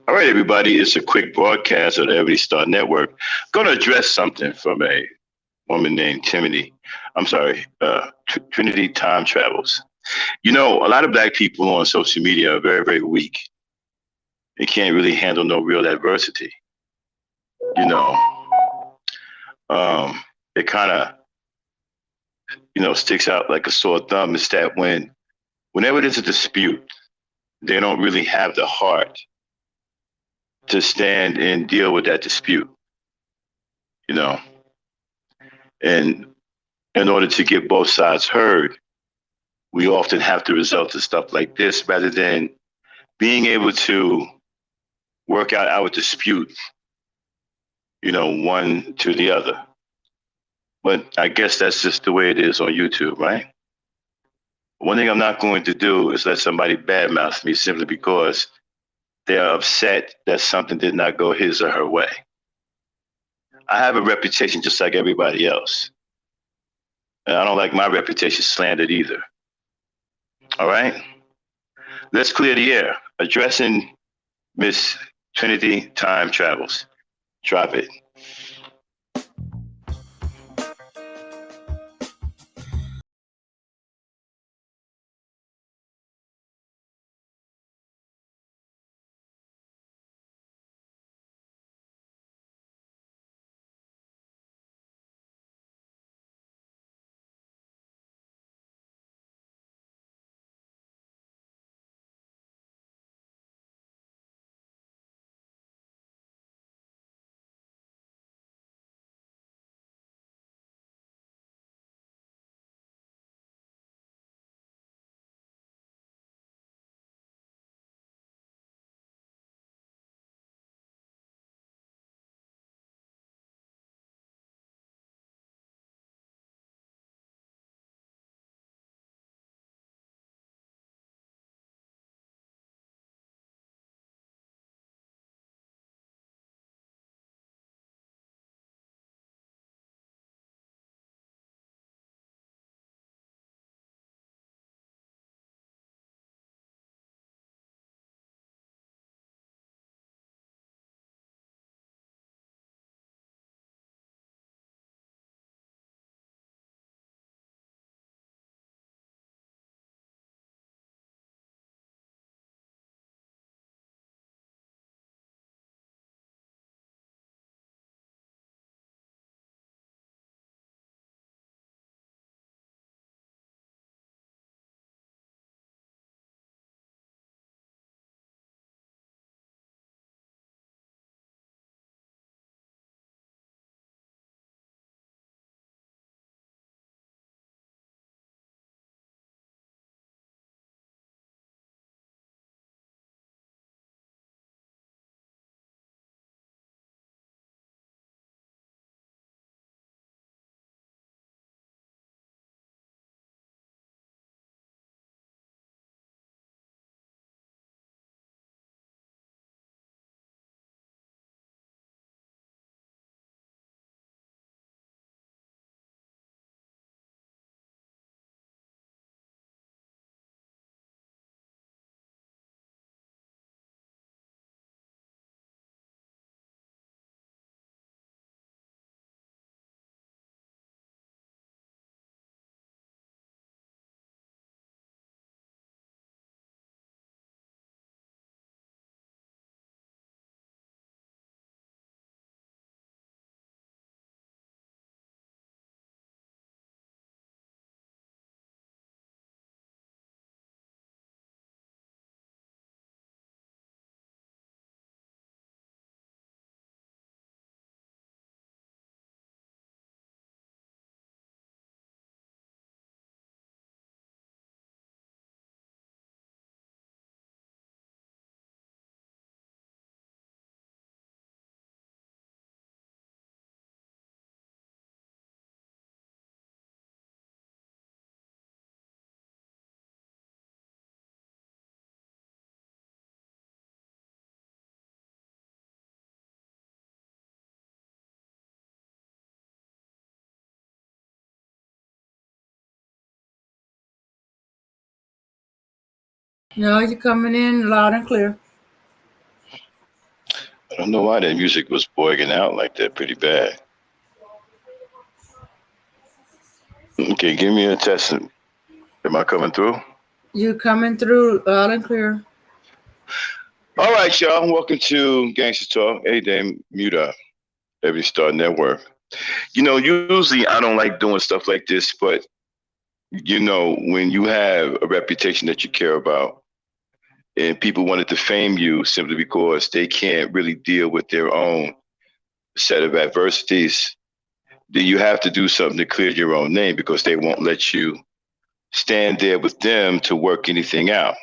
All right, everybody, it's a quick broadcast of the Everyday Star Network. I'm going to address something from a woman named Trinity. I'm sorry, Trinity Time Travels. You know, a lot of black people on social media are very, very weak. They can't really handle no real adversity. You know, it kind of, sticks out like a sore thumb is that whenever there's a dispute, they don't really have the heart to stand and deal with that dispute, you know. And in order to get both sides heard, we often have to resort to stuff like this rather than being able to work out our dispute, one to the other. But I guess that's just the way it is on YouTube, right? One thing I'm not going to do is let somebody badmouth me simply because they're upset that something did not go his or her way. I have a reputation just like everybody else. And I don't like my reputation slandered either. All right? Let's clear the air. Addressing Miss Trinity Time Travels. Drop it. No, you're coming in loud and clear. I don't know why that music was boiling out like that pretty bad. Okay, give me a test. Am I coming through? You coming through loud and clear. All right, y'all. Welcome to Gangsta Talk. Hey, damn, mute up. Every Star Network. Usually I don't like doing stuff like this, but when you have a reputation that you care about and people wanted to fame you simply because they can't really deal with their own set of adversities, then you have to do something to clear your own name because they won't let you stand there with them to work anything out.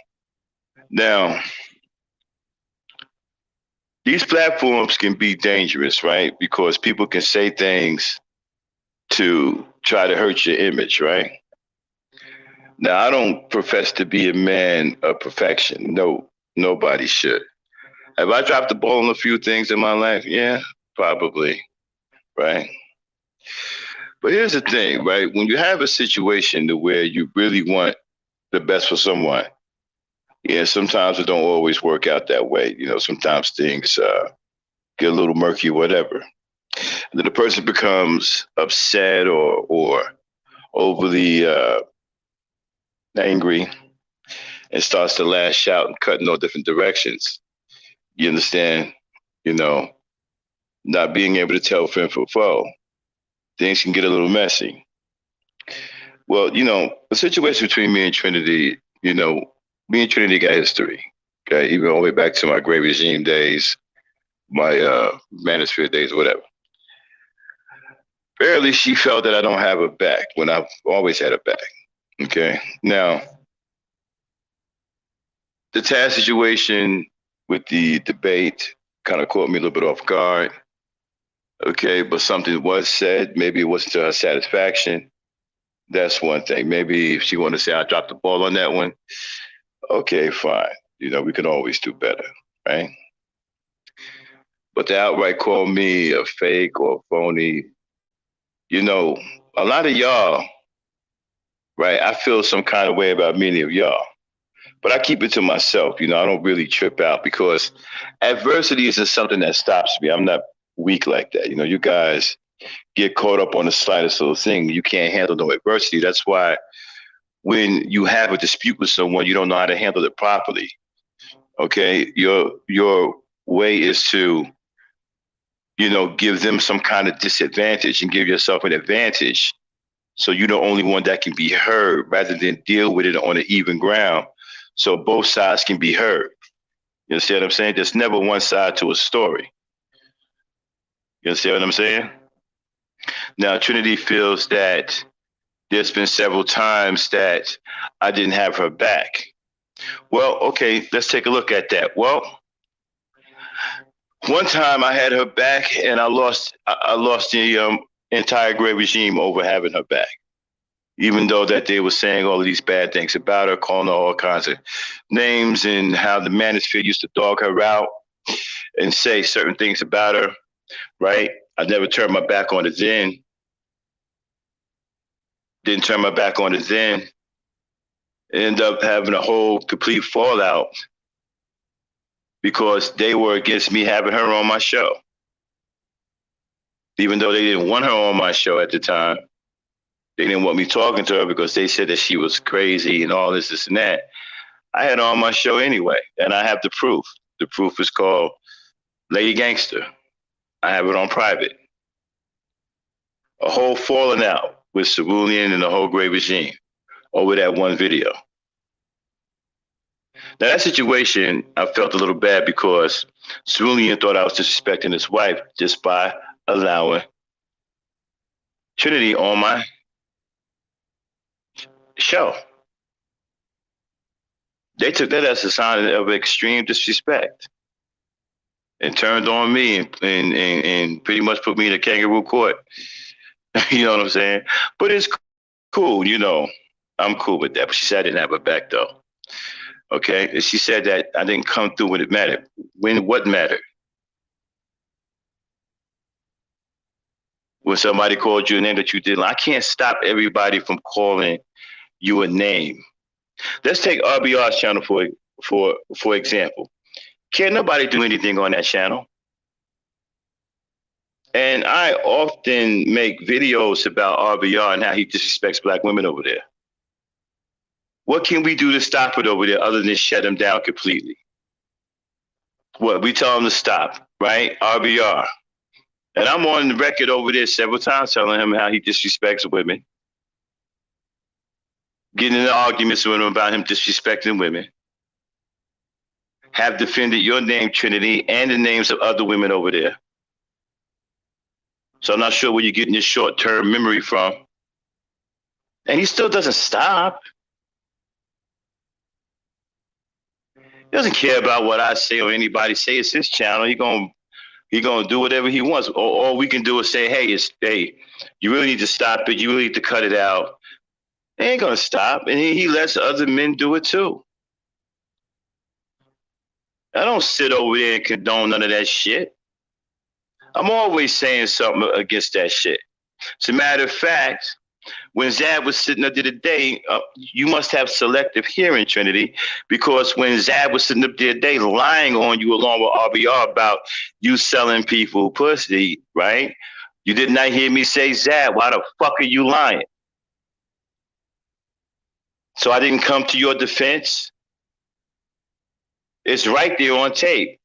Now, these platforms can be dangerous, right? Because people can say things to try to hurt your image, right? Now, I don't profess to be a man of perfection. No, nobody should. Have I dropped the ball on a few things in my life? Yeah, probably, right? But here's the thing, right? When you have a situation to where you really want the best for someone, yeah, sometimes it don't always work out that way. Sometimes things get a little murky, whatever. And then the person becomes upset or overly angry and starts to lash out and cut in all different directions. You understand? You know, not being able to tell friend from foe. Things can get a little messy. Well, the situation between me and Trinity, me and Trinity got history. Okay, even all the way back to my Great Regime days, my manosphere days, whatever. Barely she felt that I don't have her back when I've always had her back. Okay. Now, the Taz situation with the debate kind of caught me a little bit off guard. Okay, but something was said. Maybe it wasn't to her satisfaction. That's one thing. Maybe if she wanted to say I dropped the ball on that one, okay, fine. We can always do better, right? But to outright call me a fake or phony, you know, a lot of y'all, right? I feel some kind of way about many of y'all, but I keep it to myself. I don't really trip out because adversity isn't something that stops me. I'm not weak like that. You guys get caught up on the slightest little thing. You can't handle no adversity. That's why when you have a dispute with someone, you don't know how to handle it properly. Okay, your way is to give them some kind of disadvantage and give yourself an advantage. So you're the only one that can be heard rather than deal with it on an even ground. So both sides can be heard. You understand what I'm saying? There's never one side to a story. You understand what I'm saying? Now, Trinity feels that there's been several times that I didn't have her back. Well, okay, let's take a look at that. Well, one time I had her back and I lost the entire Great Regime over having her back. Even though that they were saying all of these bad things about her, calling her all kinds of names and how the manosphere used to dog her out and say certain things about her, right? I never turned my back on it then. Didn't turn my back on it then. Ended up having a whole complete fallout because they were against me having her on my show. Even though they didn't want her on my show at the time, they didn't want me talking to her because they said that she was crazy and all this and that. I had her on my show anyway, and I have the proof. The proof is called Lady Gangster. I have it on private. A whole falling out with Cerulean and the whole Great Regime over that one video. Now, that situation, I felt a little bad because Cerulean thought I was disrespecting his wife just by allowing Trinity on my show. They took that as a sign of extreme disrespect and turned on me and pretty much put me in a kangaroo court. You know what I'm saying? But it's cool, I'm cool with that. But she said I didn't have her back though. Okay? And she said that I didn't come through when it mattered. When what mattered? When somebody called you a name that you didn't. I can't stop everybody from calling you a name. Let's take RBR's channel for example. Can't nobody do anything on that channel. And I often make videos about RBR and how he disrespects black women over there. What can we do to stop it over there other than shut him down completely? What, we tell him to stop, right? RBR. And I'm on the record over there several times telling him how he disrespects women, getting into arguments with him about him disrespecting women. Have defended your name, Trinity, and the names of other women over there. So I'm not sure where you're getting your short-term memory from. And he still doesn't stop. He doesn't care about what I say or anybody say. It's his channel. He gonna do whatever he wants. All we can do is say, hey, you really need to stop it. You really need to cut it out. They ain't gonna stop. And he lets other men do it too. I don't sit over there and condone none of that shit. I'm always saying something against that shit. As a matter of fact, when Zab was sitting up the other day, you must have selective hearing, Trinity, because when Zab was sitting up the other day lying on you along with RBR about you selling people pussy, right? You did not hear me say, Zab, why the fuck are you lying? So I didn't come to your defense. It's right there on tape.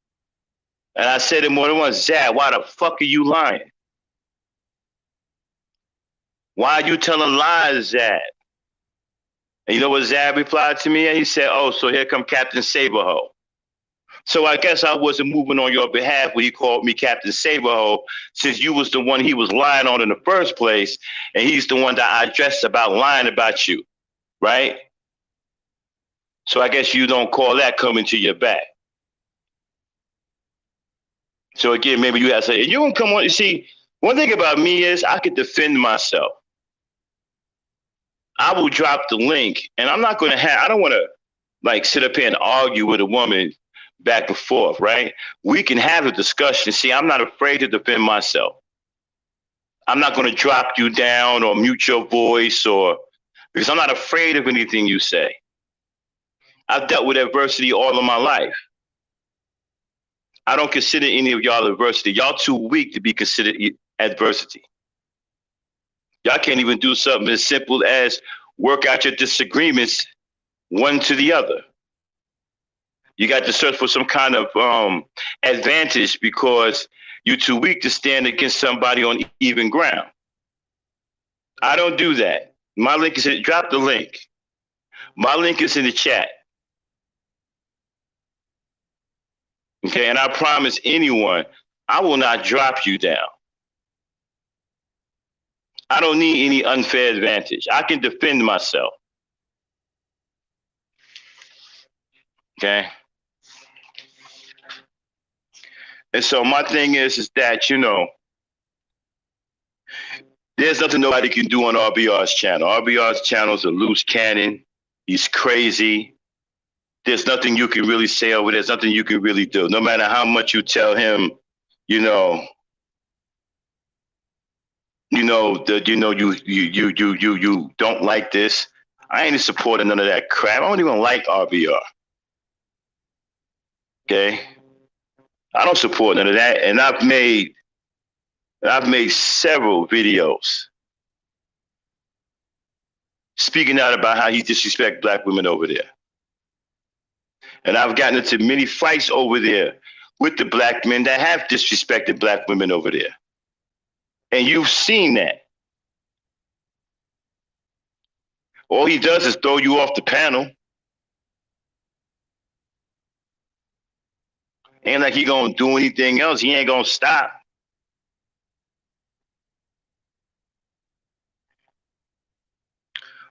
And I said it more than once, Zab, why the fuck are you lying? Why are you telling lies, Zab? And you know what Zab replied to me? And he said, oh, so here come Captain Saberho. So I guess I wasn't moving on your behalf when he called me Captain Saberho, since you was the one he was lying on in the first place, and he's the one that I addressed about lying about you, right? So I guess you don't call that coming to your back. So again, maybe you have to say, you don't come on. You see, one thing about me is I could defend myself. I will drop the link, and I'm not going to I don't want to like sit up here and argue with a woman back and forth, right? We can have a discussion. See, I'm not afraid to defend myself. I'm not going to drop you down or mute your voice because I'm not afraid of anything you say. I've dealt with adversity all of my life. I don't consider any of y'all adversity. Y'all too weak to be considered adversity. Y'all can't even do something as simple as work out your disagreements one to the other. You got to search for some kind of advantage because you're too weak to stand against somebody on even ground. I don't do that. My link is drop the link. My link is in the chat. Okay, and I promise anyone, I will not drop you down. I don't need any unfair advantage. I can defend myself. Okay. And so my thing is that, there's nothing nobody can do on RBR's channel. RBR's channel is a loose cannon. He's crazy. There's nothing you can really say over there. There's nothing you can really do. No matter how much you tell him, you don't like this. I ain't supporting none of that crap. I don't even like RBR. Okay. I don't support none of that. And I've made several videos speaking out about how he disrespects black women over there. And I've gotten into many fights over there with the black men that have disrespected black women over there. And you've seen that. All he does is throw you off the panel. Ain't like he gonna do anything else. He ain't gonna stop.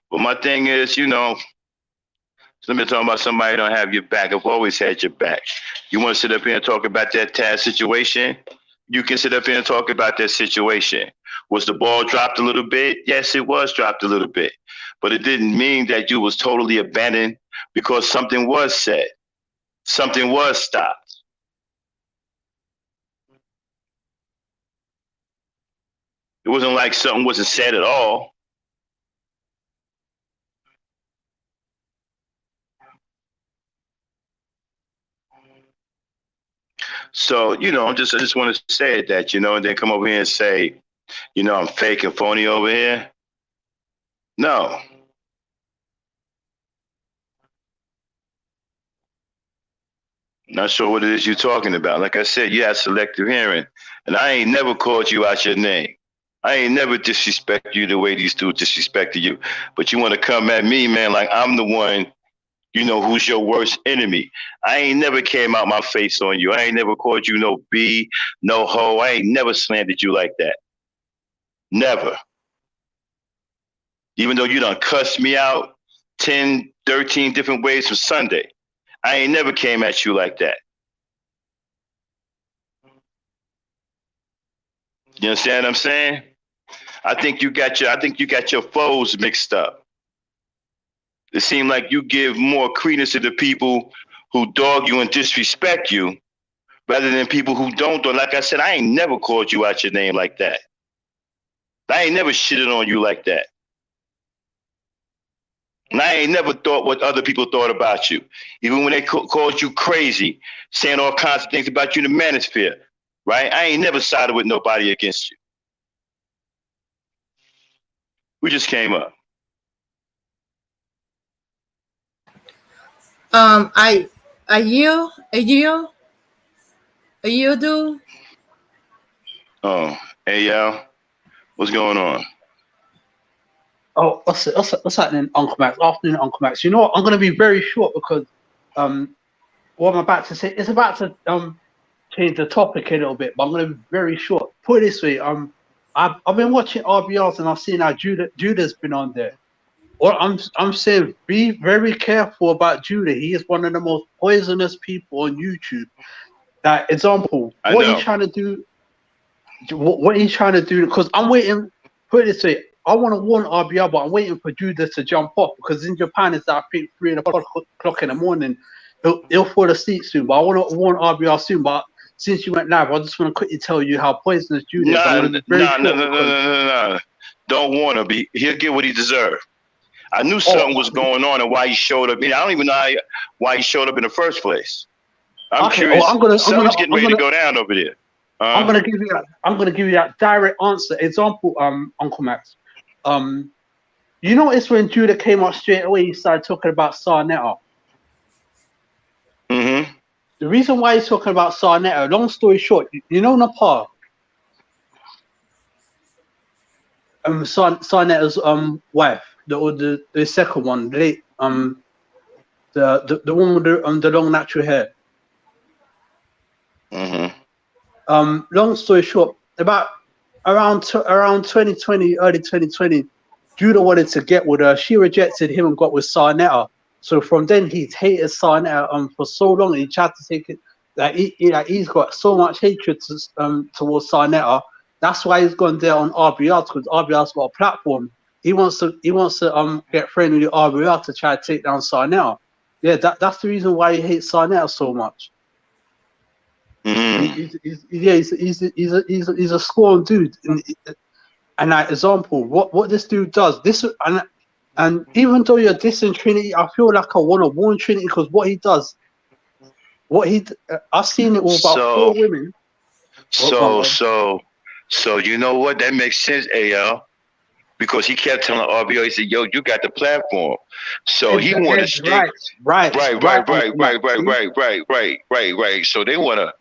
But my thing is, somebody talking about somebody don't have your back. I've always had your back. You want to sit up here and talk about that Taz situation? You can sit up here and talk about that situation. Was the ball dropped a little bit? Yes, it was dropped a little bit. But it didn't mean that you was totally abandoned because something was said. Something was stopped. It wasn't like something wasn't said at all. So, I just want to say that, and then come over here and say, I'm fake and phony over here. No. Not sure what it is you're talking about. Like I said, you have selective hearing, and I ain't never called you out your name. I ain't never disrespect you the way these dudes disrespected you. But you want to come at me, man, like I'm the one, who's your worst enemy. I ain't never came out my face on you. I ain't never called you no B, no hoe. I ain't never slandered you like that. Never. Even though you done cussed me out 10, 13 different ways from Sunday. I ain't never came at you like that. You understand what I'm saying? I think you got your foes mixed up. It seems like you give more credence to the people who dog you and disrespect you rather than people who don't. Or like I said, I ain't never called you out your name like that. I ain't never shitted on you like that. And I ain't never thought what other people thought about you. Even when they called you crazy, saying all kinds of things about you in the manosphere, right? I ain't never sided with nobody against you. We just came up. A year, do. Oh, hey y'all, what's going on? Oh, what's happening, Uncle Max? Afternoon, Uncle Max. You know what? I'm going to be very short because what I'm about to say is about to change the topic a little bit, but I'm going to be very short. Put it this way, I've been watching RBRs and I've seen how Judah's been on there. Well, I'm saying be very careful about Judah. He is one of the most poisonous people on YouTube. That example, he's trying to do, what he's trying to do, because I'm waiting. Put it this way, I want to warn RBR, but I'm waiting for Judah to jump off because in Japan it's I think 3:00 in the morning. He'll fall asleep soon, but I want to warn RBR soon. But since you went live, I just want to quickly tell you how poisonous Judah is. No. Don't warn him. He'll get what he deserves. I knew something was going on and why he showed up. I don't even know why he showed up in the first place. I'm curious. Something's getting ready to go down over there. I'm gonna give you that direct answer. Example, Uncle Max. You notice when Judah came out straight away, he started talking about Sarnetta. Mm-hmm. The reason why he's talking about Sarnetta, long story short, you know Nepal. Sarnetta's wife, the second one, the one with the long natural hair. Mm-hmm. Long story short, about around 2020, early 2020, Judah wanted to get with her. She rejected him and got with Sarnetta. So from then he's hated Sarnetta for so long. He tried to take it that he's got so much hatred towards Sarnetta. That's why he's gone there on RBR, because RBR's got a platform. He wants to get friendly with RBR to try to take down Sarnetta. Yeah, that's the reason why he hates Sarnetta so much. Mm-hmm. He's a scorned dude. And that example, what this dude does, and even though you're dissing Trinity, I feel like I want to warn Trinity because what he does, I've seen it with about 4 women. So you know what? That makes sense, AL. Because he kept telling RBO, he said, "Yo, you got the platform." So he wanted to stick. Right. So they want to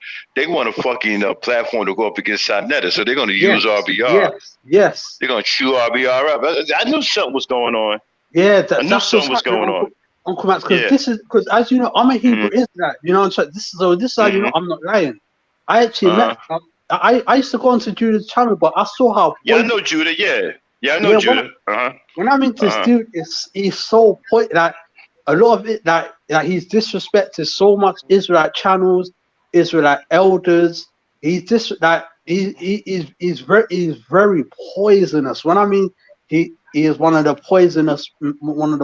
fucking platform to go up against Sarnetta. So they're going to use RBR. Yes. They're going to chew RBR up. I knew something was going on. Yeah, I knew something was going on. Uncle Max, because as you know, I'm a Hebrew Israelite. You know, this is how you know I'm not lying. I actually met. I used to go onto Judah's channel, but I saw how. Yeah, I know Judah. Yeah, I know Judah. When I mean this dude, he's so like a lot of it that he's disrespected so much Israelite channels, Israelite elders. He's just like he's very poisonous. When I mean he is one of the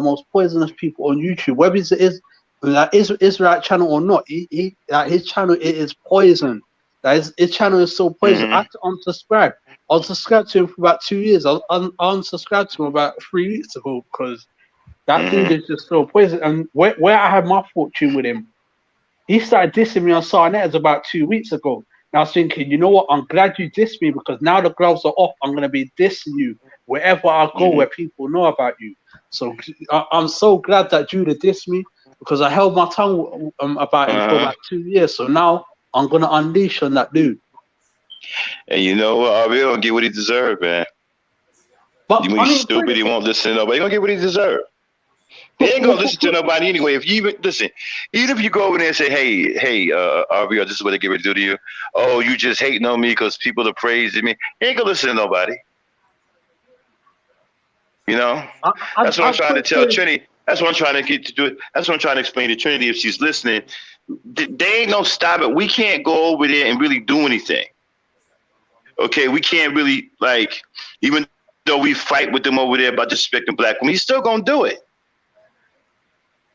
most poisonous people on YouTube. Whether it is like Israelite channel or not, his channel it is poison. His channel is so poison. I had to unsubscribe. I was subscribed to him for about 2 years. I unsubscribed to him about 3 weeks ago because that dude is just so poison. And where I had my fortune with him, he started dissing me on Sarnett's about 2 weeks ago. And I was thinking, you know what? I'm glad you dissed me because now the gloves are off. I'm gonna be dissing you wherever I go, where people know about you. So I'm so glad that Judah dissed me because I held my tongue about him for about 2 years. So now I'm gonna unleash on that dude. And you know what? Ariel gonna get what he deserved, man. But When he's stupid, he won't listen to nobody. He gonna get what he deserved. He ain't gonna listen to nobody anyway. If you even listen, even if you go over there and say, "Hey, Ariel, this is what they get ready to do to you." Oh, you just hating on me because people are praising me. He ain't gonna listen to nobody. You know, that's what I'm trying to tell Trinity. That's what I'm trying to get to do it. That's what I'm trying to explain to Trinity if she's listening. They ain't no stop it. We can't go over there and really do anything. Okay, we can't really even though we fight with them over there about disrespecting black women, he's still gonna do it.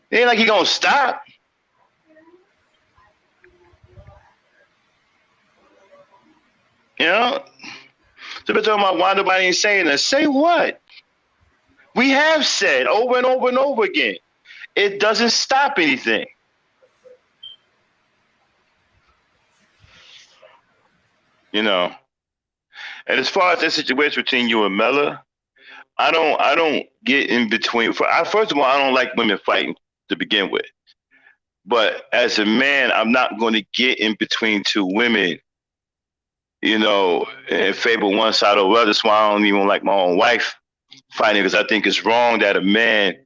It ain't like he gonna stop. You know? So they're talking about why nobody ain't saying that. Say what? We have said over and over and over again. It doesn't stop anything. You know. And as far as that situation between you and Mella, I don't get in between. First of all, I don't like women fighting to begin with. But as a man, I'm not going to get in between two women, you know, and favor one side or the other. That's why I don't even like my own wife fighting, because I think it's wrong that a man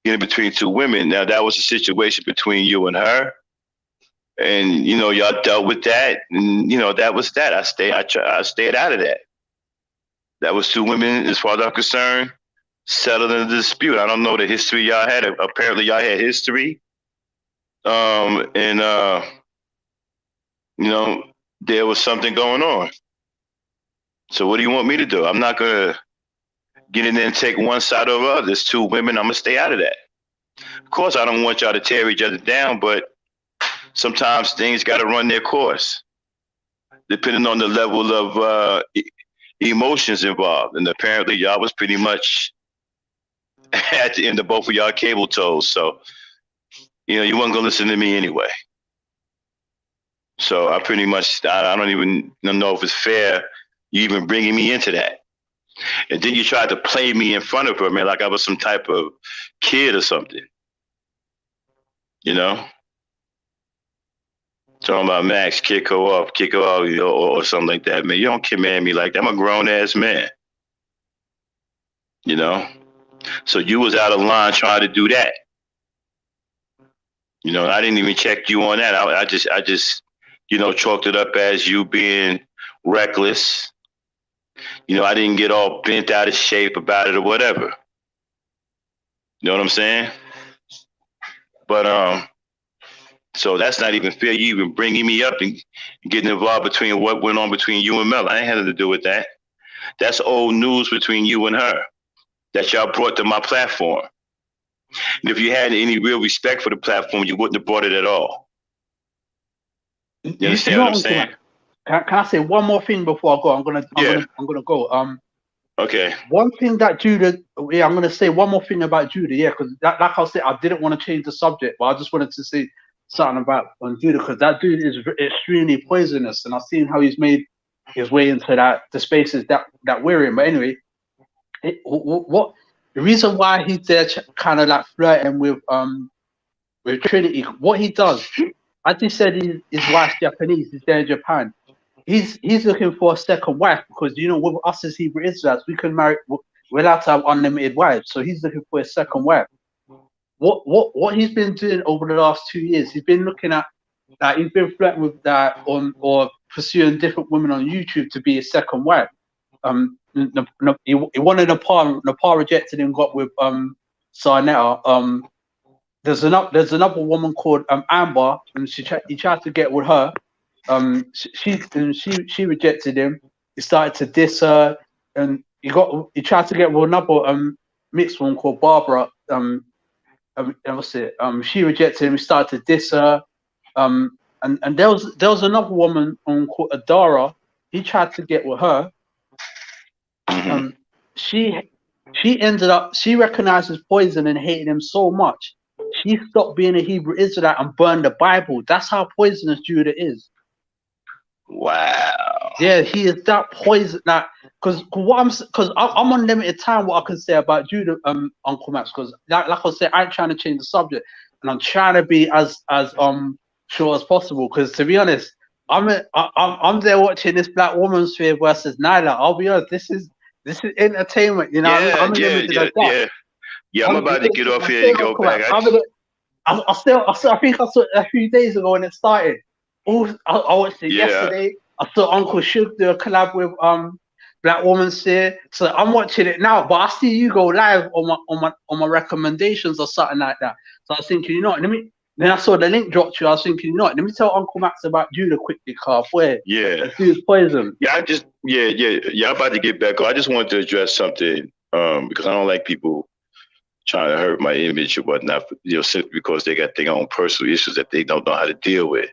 get in between two women. Now, that was a situation between you and her. And, you know, y'all dealt with that. And, you know, that was that. I stayed out of that. That was two women, as far as I'm concerned, settled in the dispute. I don't know the history y'all had. Apparently, y'all had history. You know, there was something going on. So what do you want me to do? I'm not going to get in there and take one side or the other. There's two women. I'm going to stay out of that. Of course, I don't want y'all to tear each other down, but sometimes things got to run their course, depending on the level of emotions involved. And apparently y'all was pretty much at the end of both of y'all cable toes. So, you know, you wasn't going to listen to me anyway. So I pretty much, I don't even know if it's fair you even bringing me into that. And then you tried to play me in front of her, man, like I was some type of kid or something. You know? Talking about Max, kick her off, you know, or something like that, man. You don't command me like that. I'm a grown-ass man. You know? So you was out of line trying to do that. You know, I didn't even check you on that. I just, you know, chalked it up as you being reckless. You know, I didn't get all bent out of shape about it or whatever. You know what I'm saying? But so that's not even fair. You even bringing me up and getting involved between what went on between you and Mel. I ain't had nothing to do with that. That's old news between you and her that y'all brought to my platform. And if you had any real respect for the platform, you wouldn't have brought it at all. You understand what I'm saying? Can I say one more thing before I go? I'm gonna go. Okay. One thing that Judah, I'm gonna say one more thing about Judah, because like I said, I didn't want to change the subject, but I just wanted to say something about Judah, because that dude is extremely poisonous, and I've seen how he's made his way into the spaces that we're in. But anyway, what the reason why he's there, kind of like flirting with Trinity, what he does, as he said, his wife's Japanese, he's there in Japan. He's looking for a second wife, because, you know, with us as Hebrew Israelites, we can marry, we're allowed to have unlimited wives. So he's looking for a second wife. What he's been doing over the last 2 years, he's been looking at that, he's been flirting with that or pursuing different women on YouTube to be a second wife. He wanted Nepal rejected him, got with Sarnetta. There's another woman called Amber, and he tried to get with her. She rejected him. He started to diss her, and he tried to get with another mixed one called Barbara. What's it? She rejected him. He started to diss her. And there was another woman called Adara. He tried to get with her. She ended up, she recognized his poison and hated him so much she stopped being a Hebrew Israelite and burned the Bible. That's how poisonous Judah is. Wow. Yeah, he is that poison. Like, because I'm on limited time. What I can say about Judah, Uncle Max, because like I said, I ain't trying to change the subject, and I'm trying to be as sure as possible. Because to be honest, I'm there watching this black woman sphere versus Nyla. I'll be honest, this is entertainment. You know, what I mean, I'm limited as that. Yeah, I'm about to get off here and go back. I think I saw it a few days ago when it started. I watched it yesterday. I saw Uncle Shug do a collab with Black Woman Sphere. So I'm watching it now, but I see you go live on my recommendations or something like that. So I was thinking, you know what, then I saw the link drop to you. I was thinking, you know what, let me tell Uncle Max about Judah quickly, Carl. Where? Yeah. Dude's poison. Yeah, I'm about to get back on. I just wanted to address something because I don't like people trying to hurt my image or whatnot, simply because they got their own personal issues that they don't know how to deal with.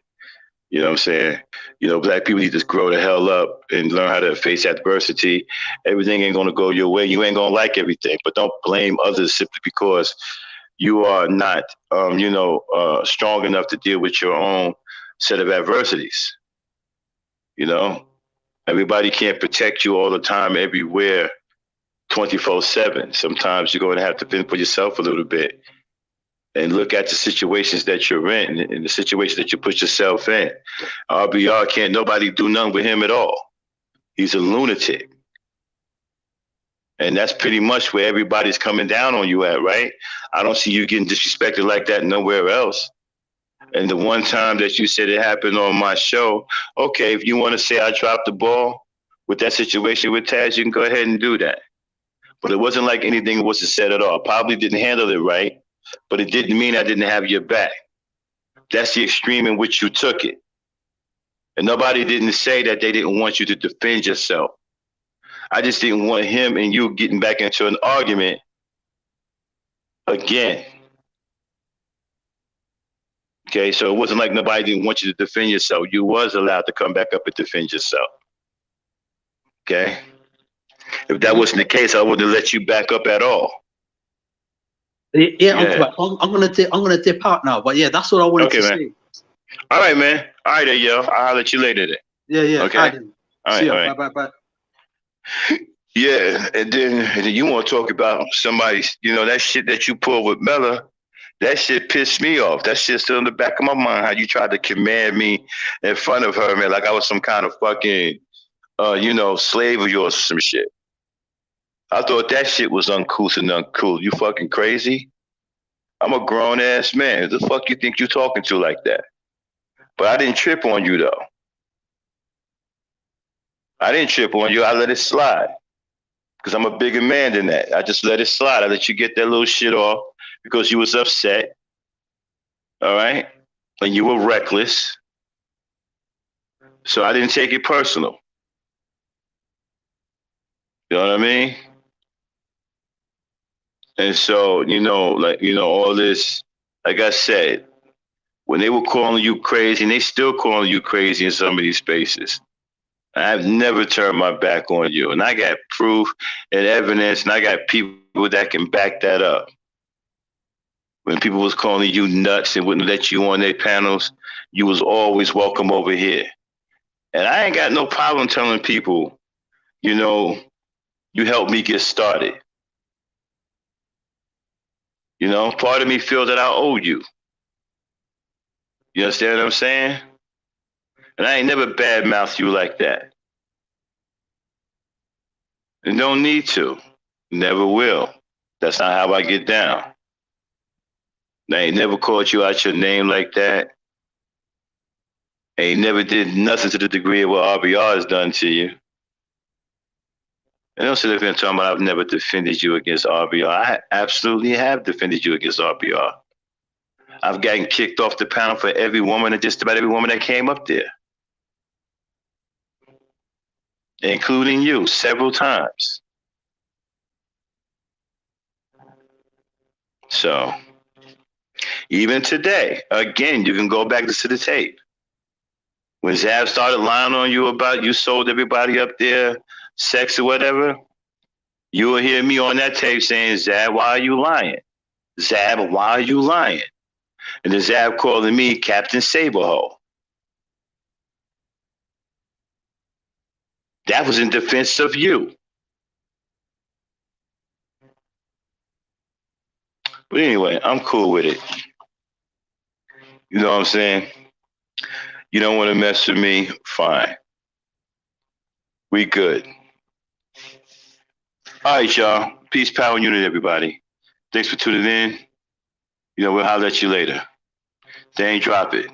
You know what I'm saying? Black people need to grow the hell up and learn how to face adversity. Everything ain't going to go your way. You ain't going to like everything, but don't blame others simply because you are not, strong enough to deal with your own set of adversities. Everybody can't protect you all the time, everywhere, 24/7. Sometimes you're going to have to fend for yourself a little bit and look at the situations that you're in and the situations that you put yourself in. RBR can't nobody do nothing with him at all. He's a lunatic. And that's pretty much where everybody's coming down on you at, right? I don't see you getting disrespected like that nowhere else. And the one time that you said it happened on my show, okay, if you want to say I dropped the ball with that situation with Taz, you can go ahead and do that. But it wasn't like anything was said at all. Probably didn't handle it right, but it didn't mean I didn't have your back. That's the extreme in which you took it. And nobody didn't say that they didn't want you to defend yourself. I just didn't want him and you getting back into an argument again. Okay, so it wasn't like nobody didn't want you to defend yourself. You was allowed to come back up and defend yourself. Okay? If that wasn't the case, I wouldn't have let you back up at all. Yeah. I'm gonna dip out now, but yeah, that's what I wanted to say. All right, man. All right, yo. I'll let you later then. Yeah. Okay. All right. Bye. Yeah, and then you want to talk about somebody, that shit that you pulled with Mella. That shit pissed me off. That shit's still in the back of my mind. How you tried to command me in front of her, man, like I was some kind of fucking, slave of yours or some shit. I thought that shit was uncouth and uncool. You fucking crazy? I'm a grown ass man. Who the fuck you think you talking to like that? But I didn't trip on you though. I didn't trip on you. I let it slide because I'm a bigger man than that. I just let it slide. I let you get that little shit off because you was upset. All right, and you were reckless. So I didn't take it personal. You know what I mean? And so, all this, like I said, when they were calling you crazy, and they still calling you crazy in some of these spaces, I've never turned my back on you. And I got proof and evidence, and I got people that can back that up. When people was calling you nuts and wouldn't let you on their panels, you was always welcome over here. And I ain't got no problem telling people, you helped me get started. Part of me feels that I owe you. You understand what I'm saying? And I ain't never badmouthed you like that. And don't need to. Never will. That's not how I get down. I ain't never called you out your name like that. I ain't never did nothing to the degree of what RBR has done to you. And don't sit there and talking about I've never defended you against RBR. I absolutely have defended you against RBR. I've gotten kicked off the panel for every woman and just about every woman that came up there. Including you several times. So, even today, again, you can go back to the tape. When Zab started lying on you about you sold everybody up there sex or whatever, you will hear me on that tape saying, Zab, why are you lying? Zab, why are you lying? And then Zab calling me Captain Saberho. That was in defense of you. But anyway, I'm cool with it. You know what I'm saying? You don't want to mess with me? Fine. We good. All right, y'all. Peace, power, and unity, everybody. Thanks for tuning in. We'll holler at you later. They ain't drop it.